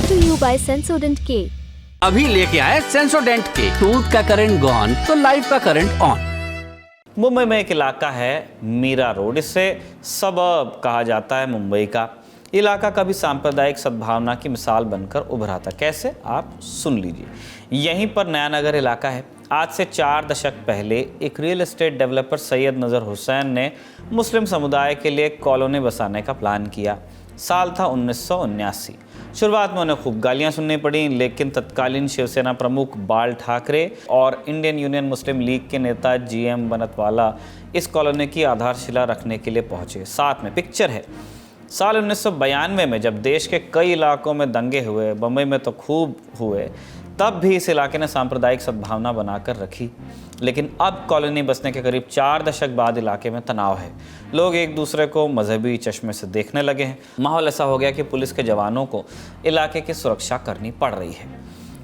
to you by Sensodent K. अभी लेके आए सेंसोडेंट के। टूथ का करंट गॉन तो लाइफ का करंट ऑन। मुंबई में एक इलाका है मीरा रोड। इसे सबअर्ब कहा जाता है मुंबई का। इलाका कभी सांप्रदायिक सद्भावना की मिसाल बनकर उभरा था। कैसे, आप सुन लीजिए। यहीं पर नया नगर इलाका है। आज से 4 दशक पहले एक रियल एस्टेट डेवलपर सैयद नज़र हुसैन ने मुस्लिम समुदाय के लिए कॉलोनी बसाने का प्लान किया। साल था 1979। शुरुआत में उन्हें खूब गालियां सुननी पड़ी, लेकिन तत्कालीन शिवसेना प्रमुख बाल ठाकरे और इंडियन यूनियन मुस्लिम लीग के नेता GM बनतवाला इस कॉलोनी की आधारशिला रखने के लिए पहुंचे। साथ में पिक्चर है। साल 1992 में जब देश के कई इलाकों में दंगे हुए, बम्बई में तो खूब हुए, तब भी इस इलाके ने सांप्रदायिक सद्भावना बनाकर रखी। लेकिन अब कॉलोनी बसने के करीब 4 दशक बाद इलाके में तनाव है। लोग एक दूसरे को मजहबी चश्मे से देखने लगे हैं। माहौल ऐसा हो गया कि पुलिस के जवानों को इलाके की सुरक्षा करनी पड़ रही है।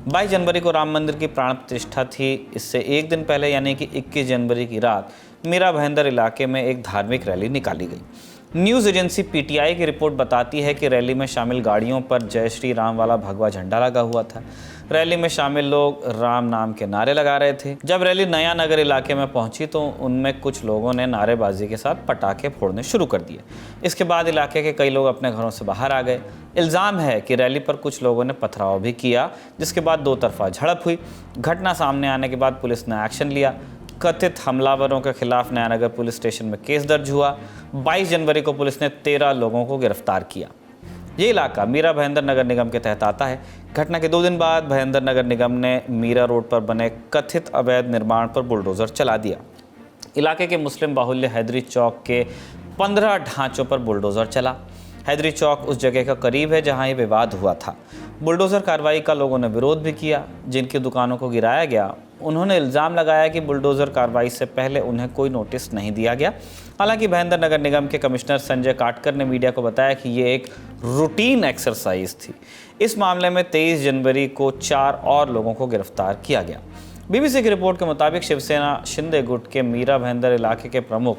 22 जनवरी को राम मंदिर की प्राण प्रतिष्ठा थी। इससे एक दिन पहले यानी कि 21 जनवरी की रात मीरा भाईंदर इलाके में एक धार्मिक रैली निकाली गई। न्यूज़ एजेंसी PTI की रिपोर्ट बताती है कि रैली में शामिल गाड़ियों पर जय श्री राम वाला भगवा झंडा लगा हुआ था। रैली में शामिल लोग राम नाम के नारे लगा रहे थे। जब रैली नया नगर इलाके में पहुंची तो उनमें कुछ लोगों ने नारेबाजी के साथ पटाखे फोड़ने शुरू कर दिए। इसके बाद इलाके के कई लोग अपने घरों से बाहर आ गए। इल्ज़ाम है कि रैली पर कुछ लोगों ने पथराव भी किया, जिसके बाद 2 तरफा झड़प हुई। घटना सामने आने के बाद पुलिस ने एक्शन लिया। कथित हमलावरों के खिलाफ नयानगर पुलिस स्टेशन में केस दर्ज हुआ। 22 जनवरी को पुलिस ने 13 लोगों को गिरफ्तार किया। ये इलाका मीरा भाईंदर नगर निगम के तहत आता है। घटना के 2 दिन बाद भाईंदर नगर निगम ने मीरा रोड पर बने कथित अवैध निर्माण पर बुलडोजर चला दिया। इलाके के मुस्लिम बाहुल्य हैदरी चौक के 15 ढांचों पर बुलडोजर चला। हैदरी चौक उस जगह का करीब है जहां ये विवाद हुआ था। बुलडोजर कार्रवाई का लोगों ने विरोध भी किया। जिनकी दुकानों को गिराया गया, उन्होंने इल्ज़ाम लगाया कि बुलडोजर कार्रवाई से पहले उन्हें कोई नोटिस नहीं दिया गया। हालांकि भाईंदर नगर निगम के कमिश्नर संजय काटकर ने मीडिया को बताया कि ये एक रूटीन एक्सरसाइज थी। इस मामले में 23 जनवरी को 4 और लोगों को गिरफ्तार किया गया। BBC की रिपोर्ट के मुताबिक शिवसेना शिंदे गुट के मीरा भाईंदर इलाके के प्रमुख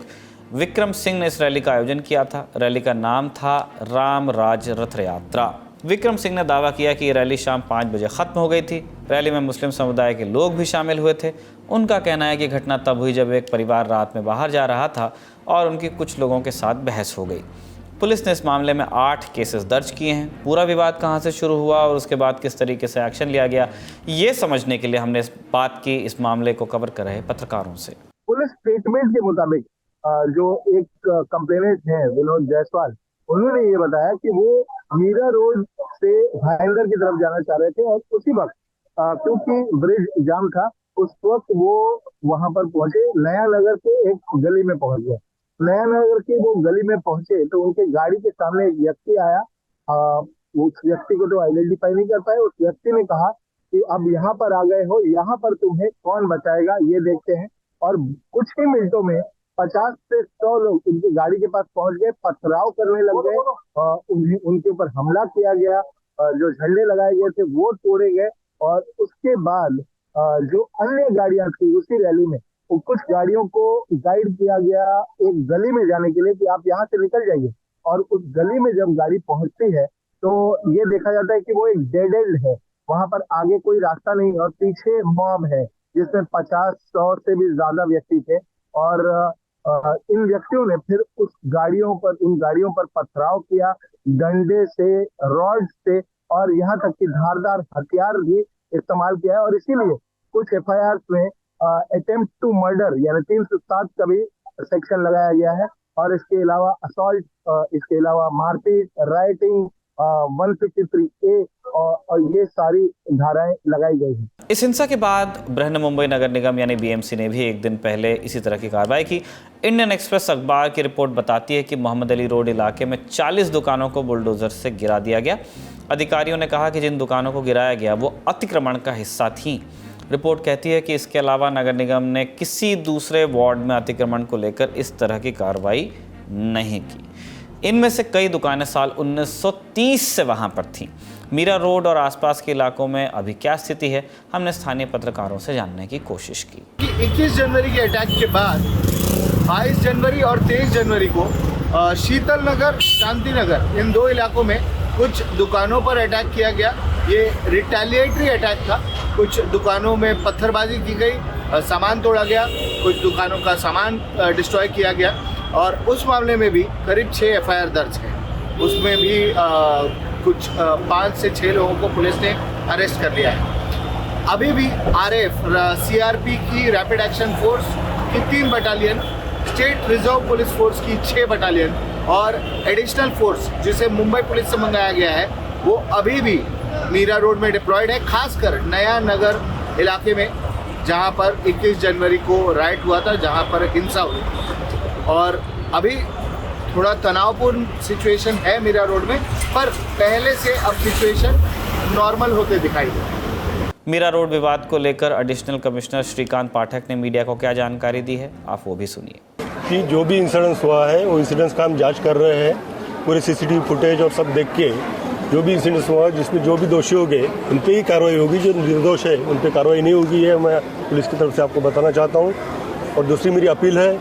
विक्रम सिंह ने इस रैली का आयोजन किया था। रैली का नाम था राम राज रथ यात्रा। विक्रम सिंह ने दावा किया कि ये रैली शाम 5 बजे ख़त्म हो गई थी। रैली में मुस्लिम समुदाय के लोग भी शामिल हुए थे। उनका कहना है कि घटना तब हुई जब एक परिवार रात में बाहर जा रहा था और उनकी कुछ लोगों के साथ बहस हो गई। पुलिस ने इस मामले में 8 केसेस दर्ज किए हैं। पूरा विवाद कहां से शुरू हुआ और उसके बाद किस तरीके से एक्शन लिया गया, ये समझने के लिए हमने इस बात की इस मामले को कवर कर रहे पत्रकारों से। पुलिस स्टेटमेंट के मुताबिक जो एक कंप्लेनेंट है विनोद जायसवाल, उन्होंने ये बताया कि वो मीरा रोड से भाईंदर की तरफ जाना चाह रहे थे और उसी वक्त क्योंकि ब्रिज जाम था, उस वक्त वो वहां पर पहुंचे। नया नगर के एक गली में पहुंच गए। नया नगर के वो गली में पहुंचे तो उनके गाड़ी के सामने एक व्यक्ति आया। उस व्यक्ति को तो आइडेंटिफाई नहीं कर पाए। उस व्यक्ति ने कहा कि अब यहाँ पर आ गए हो, यहाँ पर तुम्हें कौन बचाएगा, ये देखते हैं। और कुछ ही मिनटों में 50 से 100 लोग उनकी गाड़ी के पास पहुंच गए, पथराव करने लग गए। उनके ऊपर हमला किया गया। जो झंडे लगाए गए थे वो तोड़े गए। और उसके बाद जो अन्य गाड़ियां थी उसी रैली में, कुछ गाड़ियों को गाइड किया गया एक गली में जाने के लिए कि आप यहाँ से निकल जाइए। और उस गली में जब गाड़ी पहुंचती है तो ये देखा जाता है कि वो एक डेड एंड है। वहां पर आगे कोई रास्ता नहीं और पीछे मॉब है जिसमें 50-100 से भी ज्यादा व्यक्ति थे। और इन व्यक्तियों ने फिर उन गाड़ियों पर पथराव किया, डंडे से, रॉड से, और यहाँ तक कि धारदार हथियार भी इस्तेमाल किया है। और इसीलिए कुछ FIR में अटेम्प्ट टू मर्डर यानी 307 का भी सेक्शन लगाया गया है। और इसके अलावा असॉल्ट, इसके अलावा मारपीट, राइटिंग, 153A और ये सारी धाराएं लगाई गई हैं। इस हिंसा के बाद बृहन मुंबई नगर निगम यानी BMC ने भी एक दिन पहले इसी तरह की कार्रवाई की। इंडियन एक्सप्रेस अखबार की रिपोर्ट बताती है कि मोहम्मद अली रोड इलाके में 40 दुकानों को बुलडोजर से गिरा दिया गया। अधिकारियों ने कहा कि जिन दुकानों को गिराया गया वो अतिक्रमण का हिस्सा थीं। रिपोर्ट कहती है कि इसके अलावा नगर निगम ने किसी दूसरे वार्ड में अतिक्रमण को लेकर इस तरह की कार्रवाई नहीं की। इनमें से कई दुकानें साल 1930 से वहां पर थीं। मीरा रोड और आसपास के इलाकों में अभी क्या स्थिति है, हमने स्थानीय पत्रकारों से जानने की कोशिश की। 21 जनवरी के अटैक के बाद 22 जनवरी और 23 जनवरी को शीतल नगर, शांति नगर, इन 2 इलाकों में कुछ दुकानों पर अटैक किया गया ये रिटेलिएटरी अटैक था। कुछ दुकानों में पत्थरबाजी की गई, सामान तोड़ा गया, कुछ दुकानों का सामान डिस्ट्रॉय किया गया और उस मामले में भी करीब 6 FIR दर्ज है। उसमें भी कुछ 5 से 6 लोगों को पुलिस ने अरेस्ट कर लिया है। अभी भी RF CRP की रैपिड एक्शन फोर्स की 3 battalion, state reserve police force की 6 बटालियन और एडिशनल फोर्स जिसे मुंबई पुलिस से मंगाया गया है वो अभी भी मीरा रोड में डिप्लॉयड है, खासकर नया नगर इलाके में जहां पर 21 जनवरी को राइट हुआ था, जहां पर हिंसा हुई। और अभी थोड़ा तनावपूर्ण सिचुएशन है मीरा रोड में, पर पहले से अब सिचुएशन नॉर्मल होते दिखाई दे रहा है। मीरा रोड विवाद को लेकर एडिशनल कमिश्नर श्रीकांत पाठक ने मीडिया को क्या जानकारी दी है, आप वो भी सुनिए। कि जो भी इंसिडेंस हुआ है वो इंसिडेंस का हम जांच कर रहे हैं, पूरे CCTV फुटेज और सब देख के जो भी इंसिडेंस हुआ जिसमें जो भी दोषी होंगे उन पर ही कार्रवाई होगी, जो निर्दोष है उन पर कार्रवाई नहीं होगी, ये मैं पुलिस की तरफ से आपको बताना चाहता हूँ। और दूसरी मेरी अपील है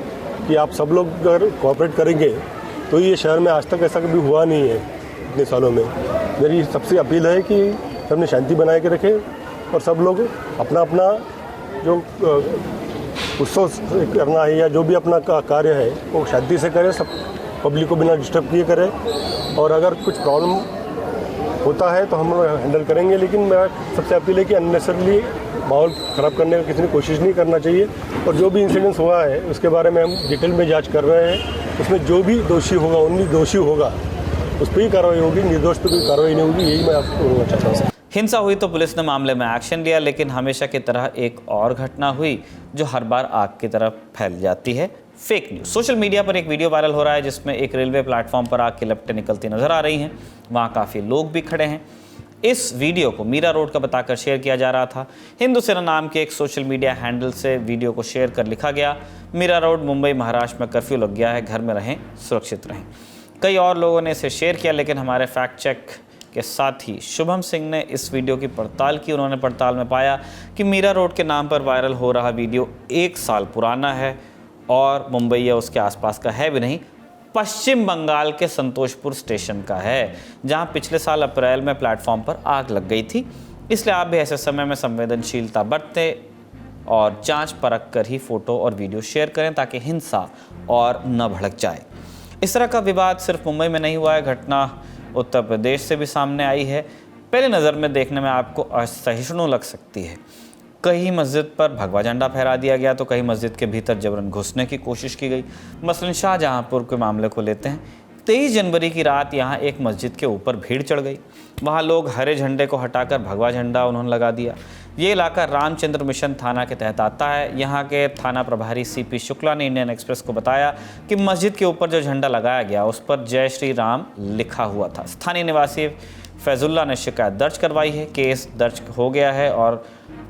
कि आप सब लोग अगर कोऑपरेट करेंगे तो ये शहर में आज तक ऐसा कभी हुआ नहीं है इतने सालों में। मेरी सबसे अपील है कि सबने शांति बनाए के रखें और सब लोग अपना अपना जो उत्सव करना है या जो भी अपना कार्य है वो शांति से करें, सब पब्लिक को बिना डिस्टर्ब किए करें। और अगर कुछ प्रॉब्लम होता है तो हम हैंडल करेंगे, लेकिन मेरा सबसे अपील है कि अननेसेसरली माहौल ख़राब करने की किसी ने कोशिश नहीं करना चाहिए। और जो भी इंसिडेंस हुआ है उसके बारे में हम डिटेल में जांच कर रहे हैं, उसमें जो भी दोषी होगा उनमें दोषी होगा उस पर ही कार्रवाई होगी, निर्दोष पर कोई कार्रवाई नहीं होगी, यही मैं आपको बोलना चाहता हूँ। हिंसा हुई तो पुलिस ने मामले में एक्शन लिया, लेकिन हमेशा की तरह एक और घटना हुई जो हर बार आग की तरफ फैल जाती है, फेक न्यूज़। सोशल मीडिया पर एक वीडियो वायरल हो रहा है जिसमें एक रेलवे प्लेटफॉर्म पर आग की लपटें निकलती नजर आ रही हैं। वहाँ काफ़ी लोग भी खड़े हैं। इस वीडियो को मीरा रोड का बताकर शेयर किया जा रहा था। हिंदू सेना नाम के एक सोशल मीडिया हैंडल से वीडियो को शेयर कर लिखा गया, मीरा रोड मुंबई महाराष्ट्र में कर्फ्यू लग गया है, घर में रहें, सुरक्षित रहें। कई और लोगों ने इसे शेयर किया, लेकिन हमारे फैक्ट चेक के साथ ही शुभम सिंह ने इस वीडियो की पड़ताल की। उन्होंने पड़ताल में पाया कि मीरा रोड के नाम पर वायरल हो रहा वीडियो 1 साल पुराना है और मुंबई या उसके आसपास का है भी नहीं, पश्चिम बंगाल के संतोषपुर स्टेशन का है, जहां पिछले साल अप्रैल में प्लेटफॉर्म पर आग लग गई थी। इसलिए आप भी ऐसे समय में संवेदनशीलता बरतें और जांच परख कर ही फोटो और वीडियो शेयर करें ताकि हिंसा और न भड़क जाए। इस तरह का विवाद सिर्फ मुंबई में नहीं हुआ है, घटना उत्तर प्रदेश से भी सामने आई है। पहले नज़र में देखने में आपको असहिष्णु लग सकती है। कहीं मस्जिद पर भगवा झंडा फहरा दिया गया तो कहीं मस्जिद के भीतर जबरन घुसने की कोशिश की गई। मसलन शाहजहांपुर के मामले को लेते हैं। 23 जनवरी की रात यहाँ एक मस्जिद के ऊपर भीड़ चढ़ गई। वहाँ लोग हरे झंडे को हटाकर भगवा झंडा उन्होंने लगा दिया। ये इलाका रामचंद्र मिशन थाना के तहत आता है। यहाँ के थाना प्रभारी CP शुक्ला ने इंडियन एक्सप्रेस को बताया कि मस्जिद के ऊपर जो झंडा लगाया गया उस पर जय श्री राम लिखा हुआ था। स्थानीय निवासी फैजुल्ला ने शिकायत दर्ज करवाई है। केस दर्ज हो गया है और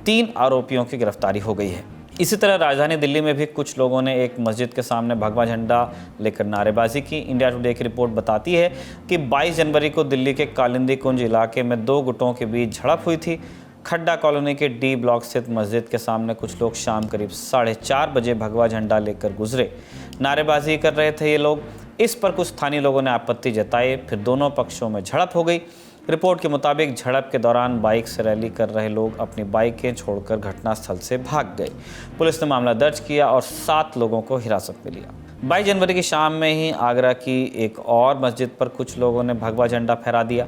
3 आरोपियों की गिरफ्तारी हो गई है। इसी तरह राजधानी दिल्ली में भी कुछ लोगों ने एक मस्जिद के सामने भगवा झंडा लेकर नारेबाजी की। इंडिया टुडे की रिपोर्ट बताती है कि 22 जनवरी को दिल्ली के कालिंदी कुंज इलाके में 2 गुटों के बीच झड़प हुई थी। खड्डा कॉलोनी के D ब्लॉक स्थित मस्जिद के सामने कुछ लोग शाम करीब 4:30 बजे भगवा झंडा लेकर गुजरे। नारेबाजी कर रहे थे ये लोग। इस पर कुछ स्थानीय लोगों ने आपत्ति जताई, फिर दोनों पक्षों में झड़प हो गई। रिपोर्ट के मुताबिक झड़प के दौरान बाइक से रैली कर रहे लोग अपनी बाइकें छोड़कर घटनास्थल से भाग गए। पुलिस ने मामला दर्ज किया और 7 लोगों को हिरासत में लिया। 22 जनवरी की शाम में ही आगरा की एक और मस्जिद पर कुछ लोगों ने भगवा झंडा फहरा दिया।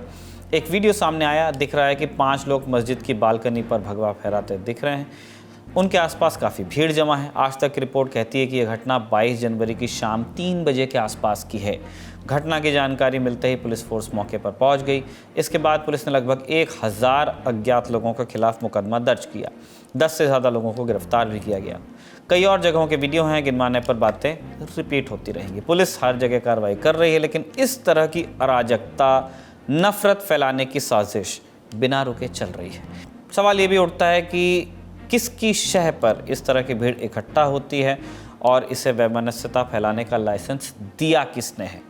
एक वीडियो सामने आया, दिख रहा है कि 5 लोग मस्जिद की बालकनी पर भगवा फहराते दिख रहे हैं। उनके आसपास काफ़ी भीड़ जमा है। आज तक की रिपोर्ट कहती है कि यह घटना 22 जनवरी की शाम 3 बजे के आसपास की है। घटना की जानकारी मिलते ही पुलिस फोर्स मौके पर पहुंच गई। इसके बाद पुलिस ने लगभग 1000 अज्ञात लोगों के खिलाफ मुकदमा दर्ज किया। 10 से ज़्यादा लोगों को गिरफ्तार भी किया गया। कई और जगहों के वीडियो हैं, गिनवाने पर बातें रिपीट होती रहेंगी। पुलिस हर जगह कार्रवाई कर रही है, लेकिन इस तरह की अराजकता, नफरत फैलाने की साजिश बिना रुके चल रही है। सवाल ये भी उठता है कि किसकी शह पर इस तरह की भीड़ इकट्ठा होती है और इसे वैमनस्यता फैलाने का लाइसेंस दिया किसने है।